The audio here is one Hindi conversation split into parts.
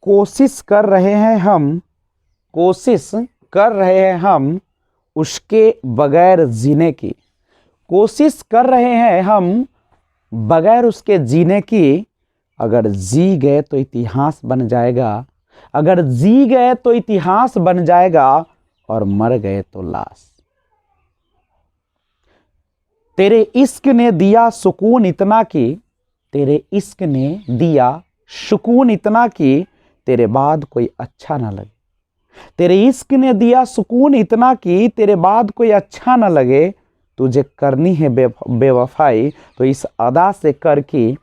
कोशिश कर रहे हैं हम, कोशिश कर रहे हैं हम उसके बगैर जीने की। कोशिश कर रहे हैं हम बगैर उसके जीने की। अगर जी गए तो इतिहास बन जाएगा, अगर जी गए तो इतिहास बन जाएगा, और मर गए तो लाश। तेरे इश्क ने दिया सुकून इतना कि, तेरे इश्क ने दिया सुकून इतना कि तेरे बाद कोई अच्छा ना लगे। तेरे इश्क ने दिया सुकून इतना कि तेरे बाद कोई अच्छा ना लगे। तुझे करनी है बेवफाई तो इस अदा से कर कि,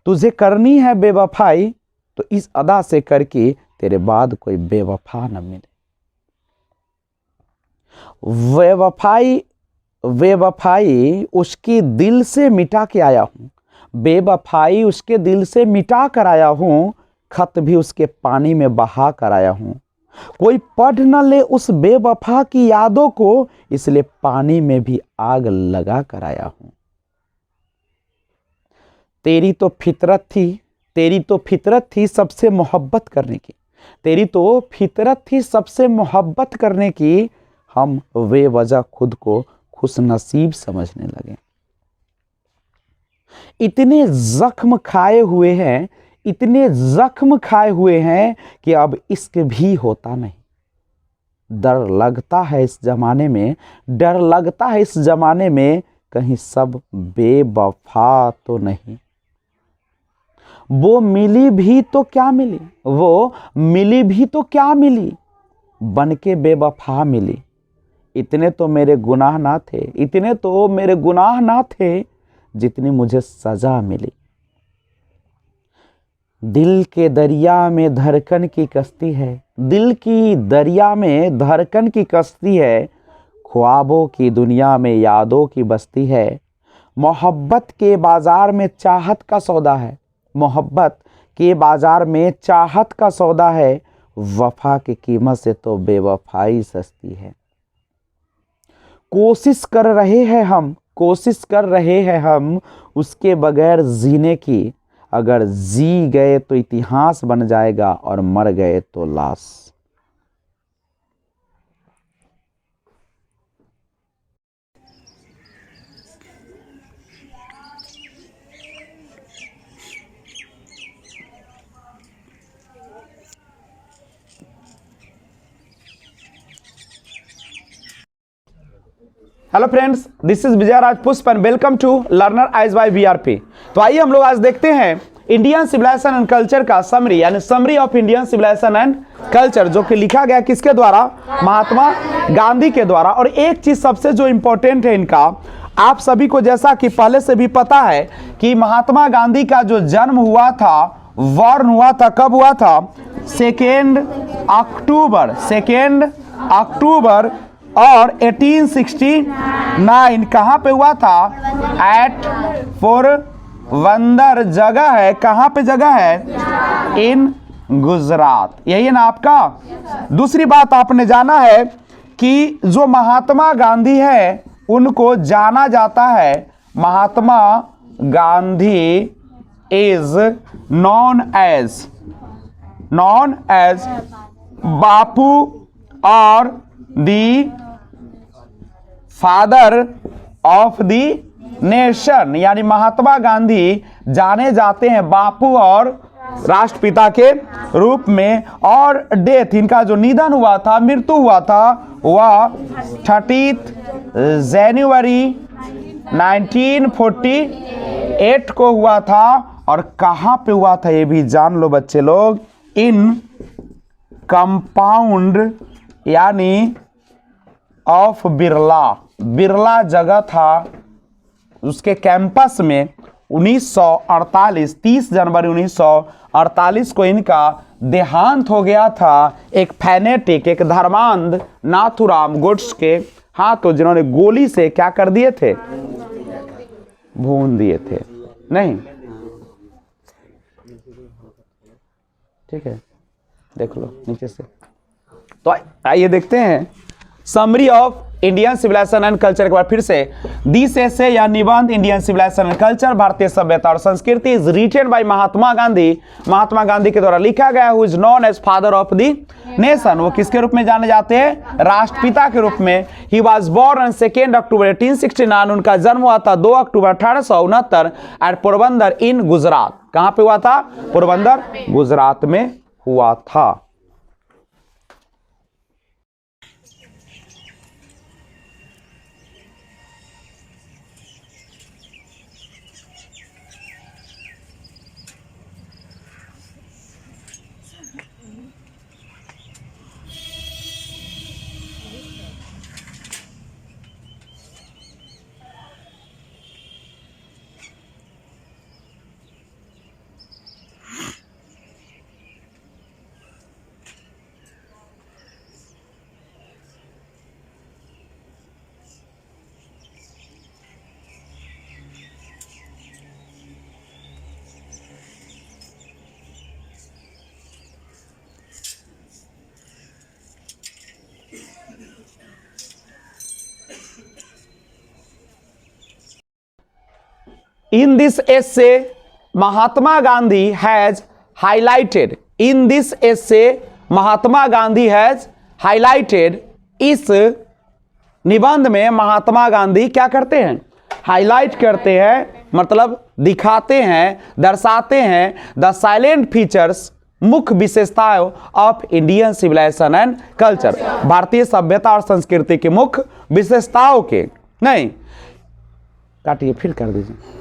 तुझे करनी है बेवफाई तो इस अदा से कर कि तेरे बाद कोई बेवफा न मिले। बेवफाई, बेवफाई उसके दिल से मिटा के आया हूं, बेवफाई उसके दिल से मिटा कर आया हूं, खत भी उसके पानी में बहा कर आया हूं। कोई पढ़ न ले उस बेवफा की यादों को, इसलिए पानी में भी आग लगा कर आया हूं। तेरी तो फितरत थी, तेरी तो फितरत थी सबसे मोहब्बत करने की, तेरी तो फितरत थी सबसे मोहब्बत करने की। हम बेवजह खुद को खुशनसीब समझने लगे। इतने जख्म खाए हुए हैं, इतने जख्म खाए हुए हैं कि अब इश्क भी होता नहीं। डर लगता है इस जमाने में, डर लगता है इस जमाने में, कहीं सब बेवफा तो नहीं। वो मिली भी तो क्या मिली, वो मिली भी तो क्या मिली, बन के बेवफा मिली। इतने तो मेरे गुनाह ना थे, इतने तो मेरे गुनाह ना थे, जितनी मुझे सजा मिली। दिल के दरिया में धड़कन की कश्ती है, दिल की दरिया में धड़कन की कश्ती है, ख्वाबों की दुनिया में यादों की बस्ती है। मोहब्बत के बाजार में चाहत का सौदा है, मोहब्बत के बाजार में चाहत का सौदा है, वफा की कीमत से तो बेवफाई सस्ती है। कोशिश कर रहे हैं हम, कोशिश कर रहे हैं हम उसके बगैर जीने की। अगर जी गए तो इतिहास बन जाएगा, और मर गए तो लाश। Hello friends, this is Vijay Raj Pushp and welcome to Learner Eyes by VRP. तो आइए हम लोग आज देखते हैं इंडियन सिविलाइजेशन एंड कल्चर का समरी, यानी summary of Indian civilization and culture, जो कि लिखा गया किसके द्वारा, महात्मा गांधी के द्वारा। और एक चीज सबसे जो इंपॉर्टेंट है इनका, आप सभी को जैसा कि पहले से भी पता है कि महात्मा गांधी का जो जन्म हुआ था, वॉर्न हुआ था, कब हुआ था, 2 अक्टूबर, 2 अक्टूबर और 1869। कहाँ पे हुआ था, एट पोरबंदर जगह है, कहाँ पे जगह है, इन गुजरात। यही है ना आपका। दूसरी बात आपने जाना है कि जो महात्मा गांधी है उनको जाना जाता है, Mahatma Gandhi is known as बापू और the father of the nation, यानी महात्मा गांधी जाने जाते हैं बापू और राष्ट्रपिता के रूप में। और डेथ, इनका जो निधन हुआ था, मृत्यु हुआ था, वह 30 जनवरी 1948 को हुआ था। और कहां पे हुआ था ये भी जान लो बच्चे लोग, इन कंपाउंड यानी ऑफ बिरला, बिरला जगह था, उसके कैंपस में 1948, 30 जनवरी 1948 को इनका देहांत हो गया था। एक फैनेटिक, एक धर्मांध नाथुराम गोड्स के हाथों, जिन्होंने गोली से क्या कर दिए थे, भून दिए थे। नहीं, ठीक है, देख लो नीचे से। तो आइए देखते हैं summary of Indian civilization and culture, एक बार फिर से, दिस एसे या निबंध इंडियन सिविलाइजेशन एंड कल्चर, भारतीय सभ्यता और संस्कृति, is written by Mahatma Gandhi, Mahatma Gandhi के द्वारा लिखा गया, who is known as father of the nation, वो किसके रूप में जाने जाते हैं? राष्ट्रपिता के रूप में। ही वॉज बोर्न ऑन 2 अक्टूबर 1869, उनका जन्म हुआ था 2 अक्टूबर 1869 एट पोरबंदर इन गुजरात। कहां पे हुआ था? पोरबंदर, गुजरात में हुआ था। In this essay, Mahatma Gandhi has highlighted. In this essay, Mahatma Gandhi has highlighted. इस निबंध में महात्मा गांधी क्या करते हैं? हाईलाइट करते हैं, मतलब दिखाते हैं, दर्शाते हैं द साइलेंट फीचर्स, मुख्य विशेषताओं of Indian civilization and culture, भारतीय सभ्यता और संस्कृति के मुख्य विशेषताओं के। नहीं काटिए, फिर कर दीजिए।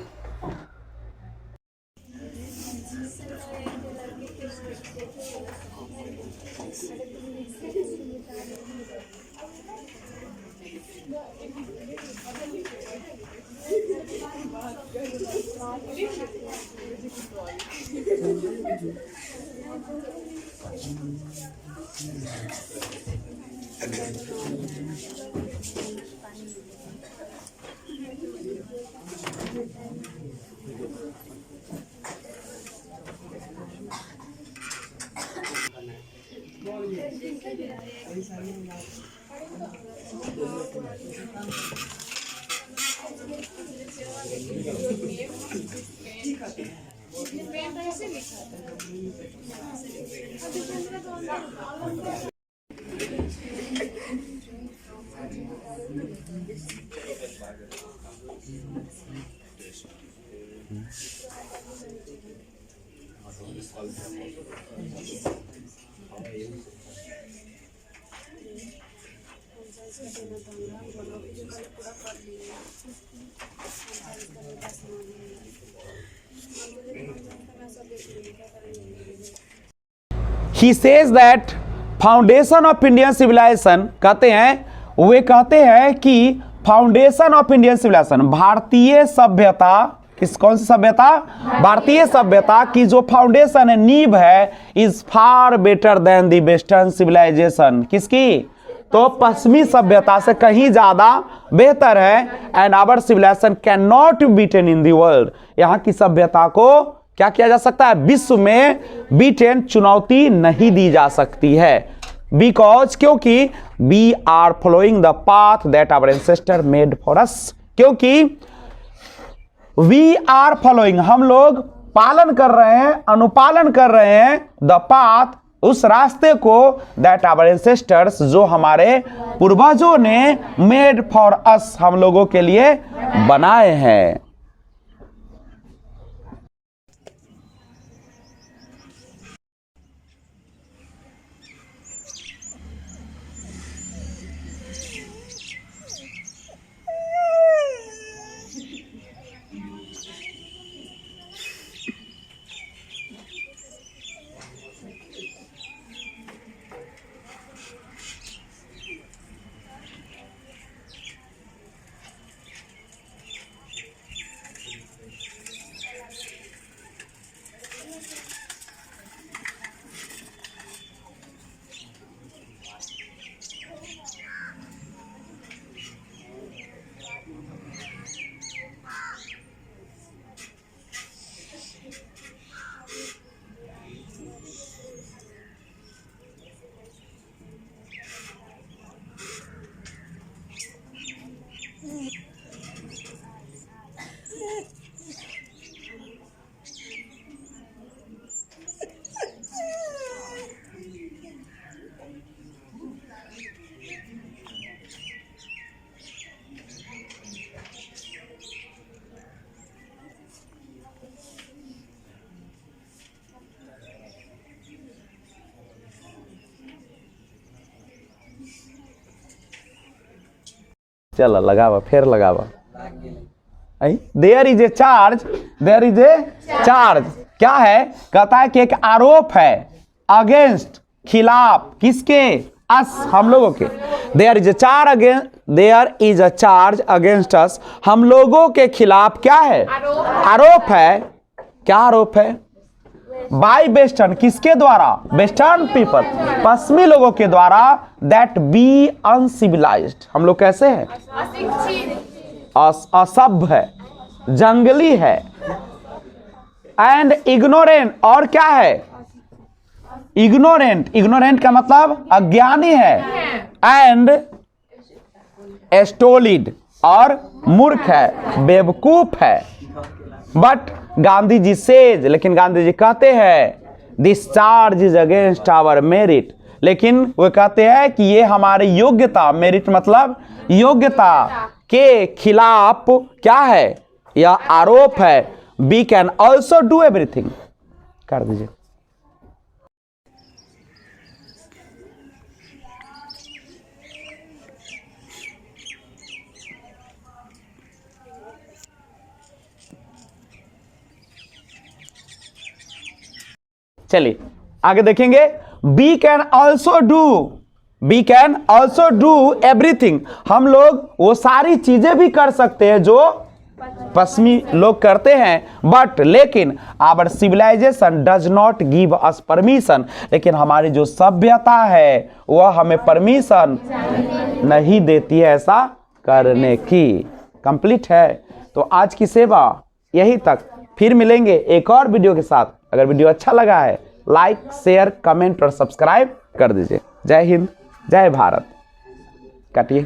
He says that foundation of Indian civilization, कहते हैं, वे कहते हैं कि फाउंडेशन ऑफ इंडियन सिविलाइजेशन, भारतीय सभ्यता, किस कौन सी सभ्यता? भारतीय सभ्यता की जो फाउंडेशन है, नींव है, is far better than the western civilization. किसकी? तो पश्चिमी सभ्यता से कहीं ज्यादा बेहतर है। And our civilization can not be beaten in the world, यहाँ की सभ्यता को क्या किया जा सकता है? विश्व में बीटन, चुनौती नहीं दी जा सकती है। बिकॉज, क्योंकि we are following the path that our ancestor made for us, क्योंकि वी आर फॉलोइंग, हम लोग पालन कर रहे हैं, अनुपालन कर रहे हैं, द पाथ, उस रास्ते को, दैट आवर एंसेस्टर्स, जो हमारे पूर्वजों ने मेड फॉर अस, हम लोगों के लिए बनाए हैं। चलो लगावा, फिर लगावा। There is a charge, there is a charge क्या है? कहता है कि एक आरोप है अगेंस्ट, खिलाफ, किसके? अस, हम लोगों के। There is a charge against, there is a charge against us, हम लोगों के खिलाफ क्या है? आरोप है। क्या आरोप है? बाय वेस्टर्न, किसके द्वारा? वेस्टर्न पीपल, पश्चिमी लोगों के द्वारा, दैट बी अनसिविलाइज्ड, हम लोग कैसे हैं? असभ्य है, जंगली है, एंड इग्नोरेंट, और क्या है? इग्नोरेंट, इग्नोरेंट का मतलब अज्ञानी है, एंड स्टोलिड, और मूर्ख है, बेवकूफ है। बट गांधी जी सेज, लेकिन गांधी जी कहते हैं this charge is against our merit, लेकिन वो कहते हैं कि ये हमारी योग्यता, मेरिट मतलब योग्यता के खिलाफ क्या है? यह आरोप है। We can also do everything, कर दीजिए। चलिए आगे देखेंगे। We can also do, we can also do everything, हम लोग वो सारी चीजें भी कर सकते हैं जो पश्चिमी लोग करते हैं। बट लेकिन our civilization does not give us permission, लेकिन हमारी जो सभ्यता है वह हमें परमिशन नहीं देती है ऐसा करने की। कंप्लीट है। तो आज की सेवा यही तक, फिर मिलेंगे एक और वीडियो के साथ। अगर वीडियो अच्छा लगा है लाइक, शेयर, कमेंट और सब्सक्राइब कर दीजिए। जय हिंद, जय भारत। काटिए।